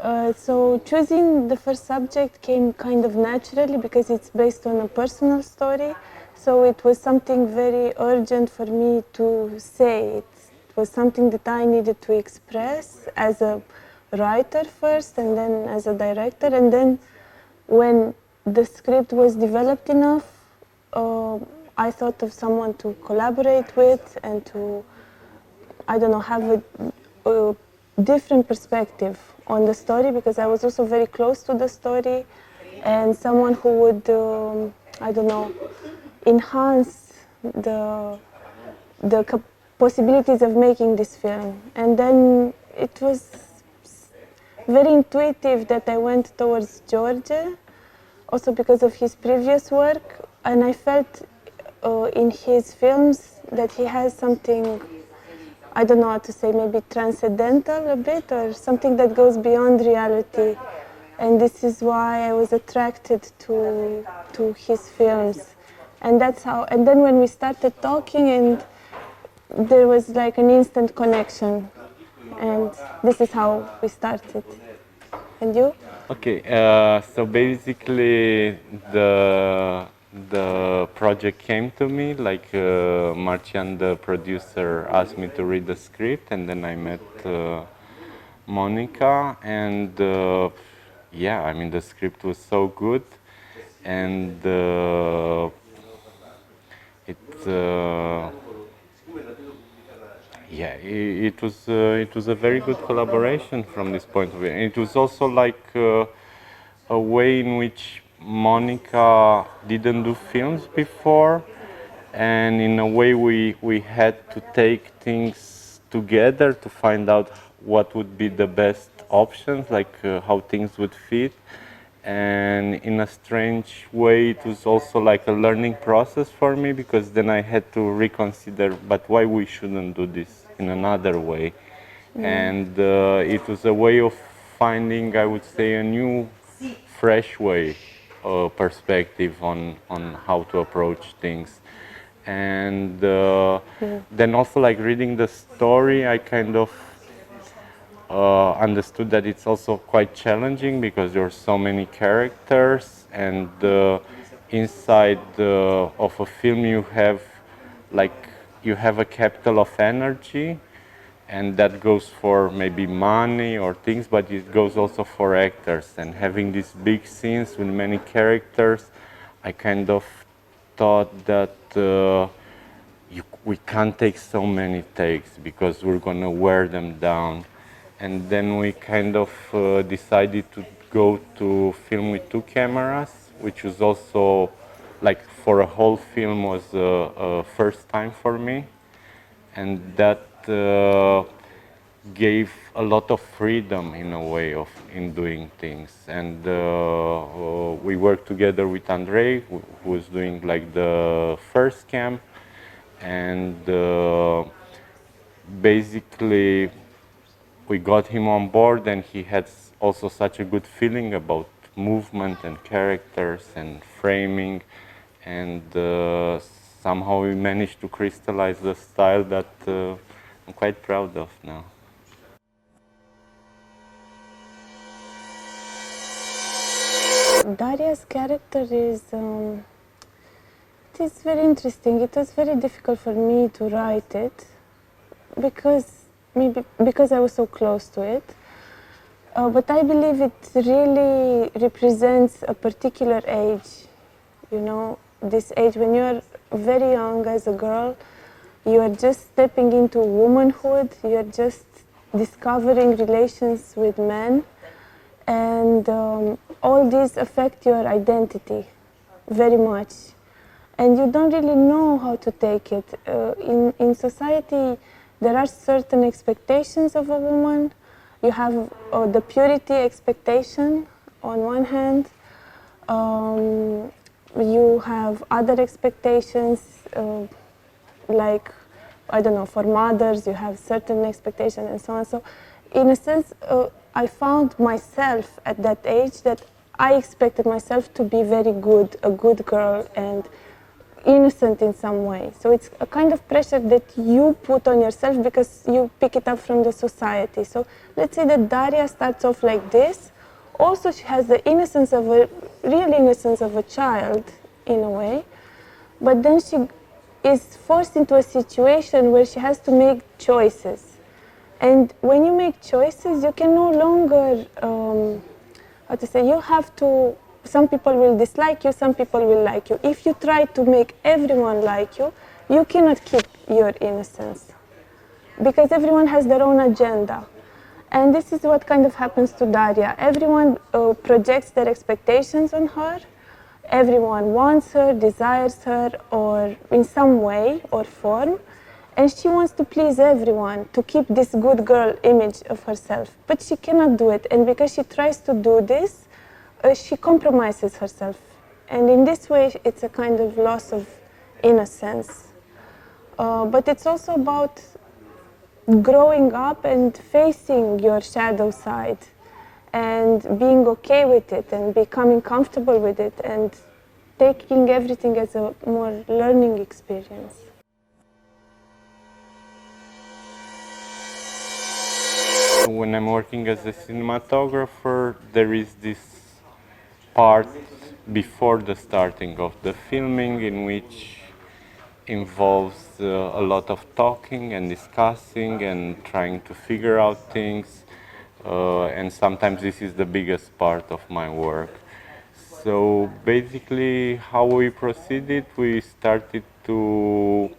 So choosing the first subject came kind of naturally because it's based on a personal story. So it was something very urgent for me to say. It was something that I needed to express as a writer first and then as a director. And then when the script was developed enough, I thought of someone to collaborate with and to, I don't know, have a different perspective on the story, because I was also very close to the story, and someone who would, I don't know, enhance the possibilities of making this film. And then it was very intuitive that I went towards George, also because of his previous work, and I felt in his films that he has something, I don't know how to say, maybe transcendental a bit, or something that goes beyond reality. And this is why I was attracted to his films. And that's how, and then when we started talking, and there was like an instant connection. And this is how we started. And you? Okay, so basically the project came to me, like Marcian, the producer, asked me to read the script, and then I met Monica, and yeah, I mean the script was so good, and yeah, it was a very good collaboration from this point of view. And it was also like a way in which Monica didn't do films before, and in a way we had to take things together to find out what would be the best options, like how things would fit. And in a strange way, it was also like a learning process for me, because then I had to reconsider, but why we shouldn't do this in another way. And it was a way of finding, I would say, a new, fresh way, perspective on how to approach things. And then also, like, reading the story, I kind of understood that it's also quite challenging, because there are so many characters, and inside of a film you have a capital of energy, and that goes for maybe money or things, but it goes also for actors. And having these big scenes with many characters, I kind of thought that we can't take so many takes, because we're gonna wear them down. And then we kind of decided to go to film with 2 cameras, which was also, like, for a whole film, was a first time for me. And that gave a lot of freedom, in a way, in doing things. And we worked together with Andrei, who was doing like the first cam, and basically we got him on board, and he had also such a good feeling about movement and characters and framing, and somehow we managed to crystallize the style that I'm quite proud of now. Daria's character is, it is very interesting. It was very difficult for me to write it, maybe because I was so close to it. But I believe it really represents a particular age, you know, this age when you're very young as a girl, you are just stepping into womanhood, you're just discovering relations with men, and all these affect your identity very much. And you don't really know how to take it. In society, there are certain expectations of a woman. You have the purity expectation on one hand. You have other expectations, like, I don't know, for mothers, you have certain expectations and so on. So, in a sense, I found myself at that age that I expected myself to be very good, a good girl, and innocent in some way. So it's a kind of pressure that you put on yourself because you pick it up from the society. So let's say that Daria starts off like this. Also, she has the innocence of a real innocence of a child in a way, but then she is forced into a situation where she has to make choices. And when you make choices, you can no longer, how to say, you have to, some people will dislike you, some people will like you. If you try to make everyone like you, you cannot keep your innocence because everyone has their own agenda. And this is what kind of happens to Daria. Everyone projects their expectations on her. Everyone wants her, desires her, or in some way or form. And she wants to please everyone, to keep this good girl image of herself. But she cannot do it. And because she tries to do this, she compromises herself. And in this way, it's a kind of loss of innocence. But it's also about growing up and facing your shadow side and being okay with it and becoming comfortable with it and taking everything as a more learning experience. When I'm working as a cinematographer, there is this part before the starting of the filming in which involves a lot of talking and discussing and trying to figure out things, and sometimes this is the biggest part of my work. So basically how we proceeded, we started to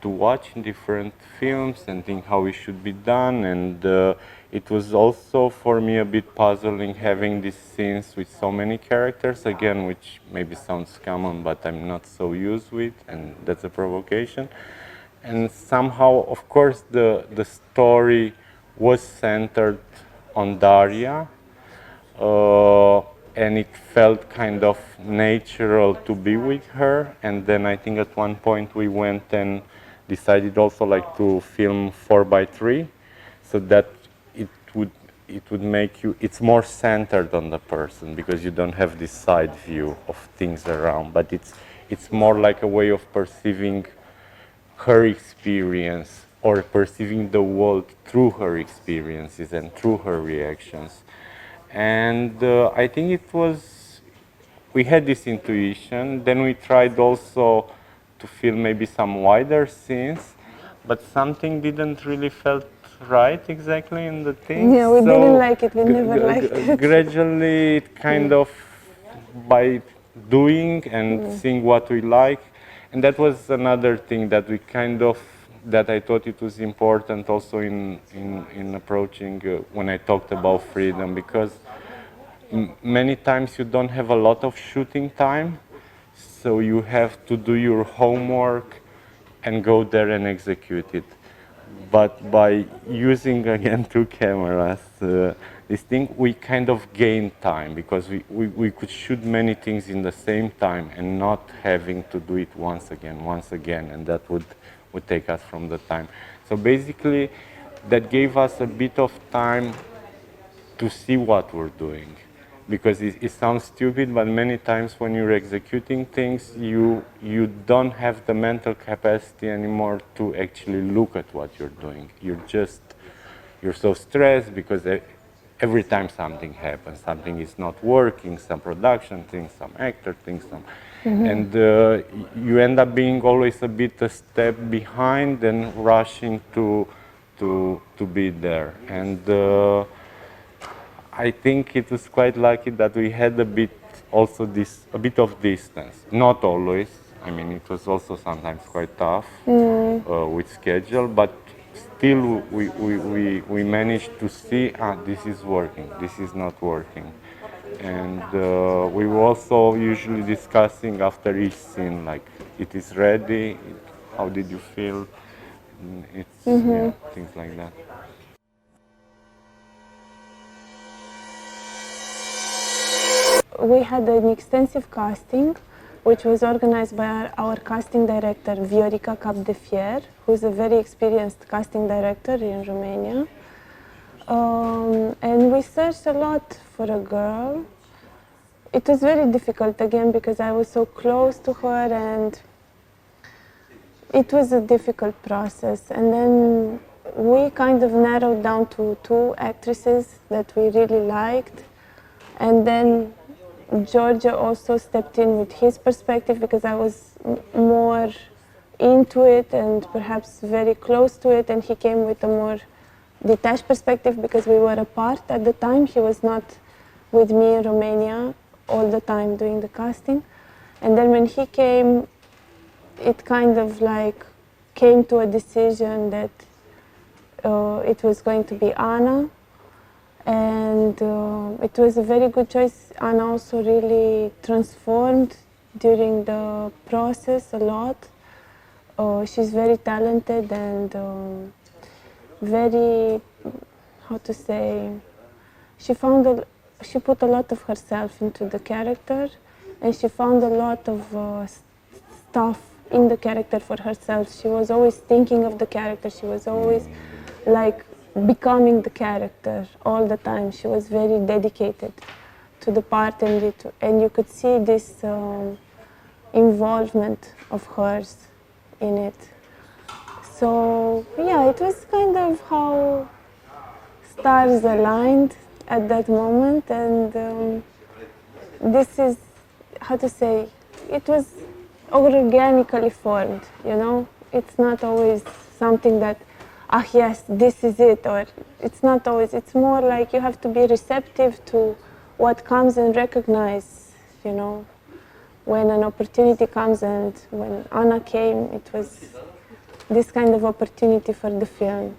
watch different films and think how it should be done, and it was also for me a bit puzzling having these scenes with so many characters, again, which maybe sounds common, but I'm not so used with, and that's a provocation. And somehow, of course, the story was centered on Daria, and it felt kind of natural to be with her. And then I think at one point we went and decided also like to film 4:3, so that it would make you, it's more centered on the person because you don't have this side view of things around, but it's more like a way of perceiving her experience or perceiving the world through her experiences and through her reactions. And I think it was, we had this intuition, then we tried also to film maybe some wider scenes, but something didn't really felt right exactly in the thing. Yeah, we didn't like it, we never liked it. Gradually, it kind of, by doing and seeing what we like, and that was another thing that we kind of, that I thought it was important also in approaching when I talked about freedom, because many times you don't have a lot of shooting time, so you have to do your homework and go there and execute it. But by using again 2 cameras, this thing, we kind of gain time because we could shoot many things in the same time and not having to do it once again, and that would take us from the time. So basically, that gave us a bit of time to see what we're doing. Because it sounds stupid, but many times when you're executing things, you don't have the mental capacity anymore to actually look at what you're doing. You're so stressed because every time something happens, something is not working, some production thing, some actor thing, and you end up being always a bit a step behind and rushing to be there. And I think it was quite lucky that we had a bit of distance. Not always. I mean, it was also sometimes quite tough with schedule, but still we managed to see, this is working, this is not working. And we were also usually discussing after each scene, like, it is ready, how did you feel? It's, yeah, things like that. We had an extensive casting, which was organized by our casting director, Viorica Capdefier, who is a very experienced casting director in Romania. And we searched a lot for a girl. It was very difficult, again, because I was so close to her, and It was a difficult process, and then we kind of narrowed down to two actresses that we really liked, and then Georgia also stepped in with his perspective because I was more into it and perhaps very close to it, and he came with a more detached perspective because we were apart at the time. He was not with me in Romania all the time doing the casting, and then when he came, it kind of like came to a decision that it was going to be Anna, and it was a very good choice. Anna also really transformed during the process a lot. She's very talented and very, how to say, she put a lot of herself into the character, and she found a lot of stuff in the character for herself. She was always thinking of the character. She was always like becoming the character all the time. She was very dedicated to the part, and you could see this involvement of hers in it. So yeah, it was kind of how stars aligned at that moment, and this is, how to say, it was organically formed, you know? It's not always something that, ah yes, this is it, or it's not always, it's more like you have to be receptive to what comes and recognize, you know, when an opportunity comes. And when Anna came, it was this kind of opportunity for the film.